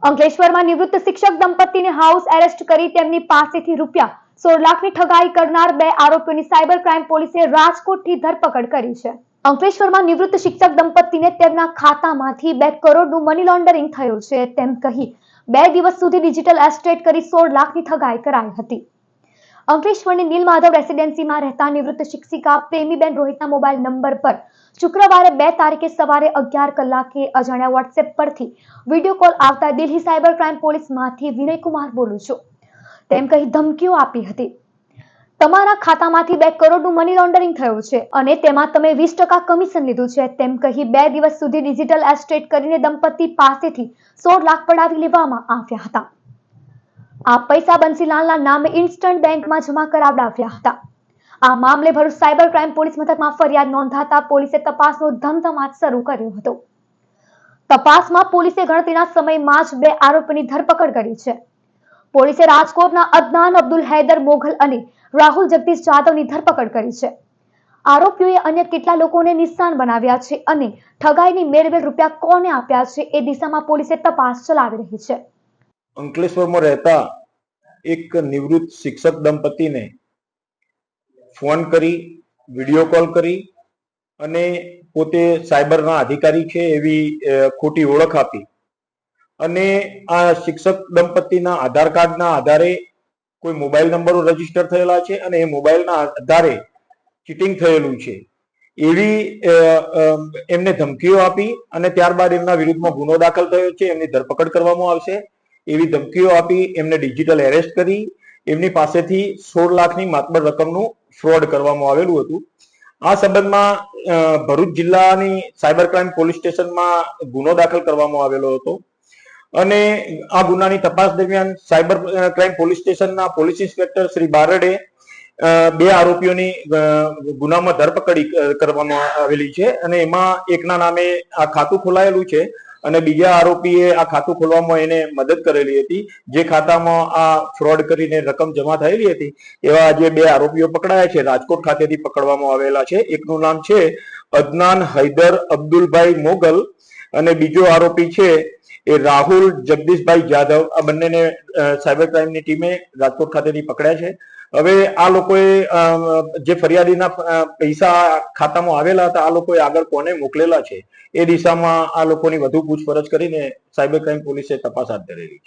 અંકલેશ્વરમાં નિવૃત્ત શિક્ષક દંપતીને હાઉસ એરેસ્ટ કરી તેમની પાસેથી ₹16 લાખની ઠગાઈ કરનાર 2 આરોપીઓની સાયબર ક્રાઇમ પોલીસે રાજકોટથી ધરપકડ કરી છે. અંકલેશ્વરમાં નિવૃત્ત શિક્ષક દંપતીને તેમના ખાતામાંથી 2 કરોડનું મની લોન્ડરિંગ થયું છે તેમ કહી 2 દિવસ સુધી ડિજિટલ એસ્ટેટ કરી 16 લાખની ઠગાઈ કરાઈ હતી. અંકલેશ્વરની નીલમાધવ રેસિડેન્સીમાં રહેતા નિવૃત્ત શિક્ષિકા પ્રેમીબેન રોહિતના મોબાઈલ નંબર પર શુક્રવારે 2 તારીખે સવારે 11 કલાકે અજાણ્યા વોટ્સએપ પરથી વિડીયો કોલ આવતા દિલ્હી સાયબર ક્રાઇમ પોલીસમાંથી વિનયકુમાર બોલું છું તેમ કહી ધમકીઓ આપી હતી. તમારા ખાતામાંથી 2 કરોડનું મની લોન્ડરિંગ થયું છે અને તેમાં તમે 20% કમિશન લીધું છે તેમ કહી 2 દિવસ સુધી ડિજિટલ એસ્ટેટ કરીને દંપતી પાસેથી 16 લાખ પડાવી લેવામાં આવ્યા હતા. આ પૈસા બંસીલાલના નામે ઇન્સ્ટન્ટ બેંકમાં જમા કરાવડાવ્યા હતા. આ મામલે ભરૂચ સાયબર ક્રાઇમ પોલીસ મથકમાં ફરિયાદ નોંધાતા પોલીસે તપાસનો ધમધમાટ શરૂ કર્યો હતો. તપાસમાં પોલીસે ગણતરીના સમયમાં જ 2 આરોપીની ધરપકડ કરી છે. પોલીસે રાજકોટના અદનાન અબ્દુલ હૈદર મોગલ અને રાહુલ જગદીશ જાદવની ધરપકડ કરી છે. આરોપીઓએ અન્ય કેટલા લોકોને નિશાન બનાવ્યા છે અને ઠગાઈની મેળવેલ રૂપિયા કોને આપ્યા છે એ દિશામાં પોલીસે તપાસ ચલાવી રહી છે. અંકલેશ્વરમાં રહેતા એક નિવૃત્ત શિક્ષક દંપતીને ફોન કરી, વિડીયો કોલ કરી અને પોતે સાયબરના અધિકારી છે એવી ખોટી ઓળખ આપી અને આ શિક્ષક દંપતીના આધાર કાર્ડના આધારે કોઈ મોબાઈલ નંબરો રજીસ્ટર થયેલા છે અને એ મોબાઈલના આધારે ચીટિંગ થયેલું છે એવી એમને ધમકીઓ આપી અને ત્યારબાદ એમના વિરુદ્ધમાં ગુનો દાખલ થયો છે. એમની ધરપકડ કરવામાં આવશે એવી ધમકીઓ આપી એમને ડિજિટલ એરેસ્ટ કરી એમની પાસેથી 16 લાખની માતબર રકમનું ફ્રોડ કરવામાં આવેલું હતું. આ સંબંધમાં ભરૂચ જિલ્લાની સાયબર ક્રાઇમ પોલીસ સ્ટેશનમાં ગુનો દાખલ કરવામાં આવેલો હતો અને આ ગુનાની તપાસ દરમિયાન સાયબર ક્રાઇમ પોલીસ સ્ટેશનના પોલીસ ઇન્સ્પેક્ટર શ્રી બારડે 2 આરોપીઓની ગુનામાં ધરપકડ કરવામાં આવેલી છે અને એમાં એકના નામે આ ખાતું ખોલાયેલું છે અને બીજા આરોપીએ આ ખાતું ખોલવામાં એને મદદ કરેલી હતી. જે ખાતામાં આ ફ્રોડ કરીને રકમ જમા થયેલી હતી એવા જે 2 આરોપીઓ પકડાયા છે રાજકોટ ખાતેથી પકડવામાં આવેલા છે. એકનું નામ છે અદનાન હૈદર અબ્દુલભાઈ મોગલ અને બીજો આરોપી છે એ રાહુલ જગદીશભાઈ જાદવ. આ બંનેને સાયબર ક્રાઇમની ટીમે રાજકોટ ખાતેથી પકડ્યા છે. હવે આ લોકોએ જે ફરિયાદીના પૈસા ખાતામાં આવેલા હતા આ લોકોએ આગળ કોને મોકલેલા છે એ દિશામાં આ લોકોની વધુ પૂછપરછ કરીને સાયબર ક્રાઇમ પોલીસે તપાસ હાથ ધરેલી છે.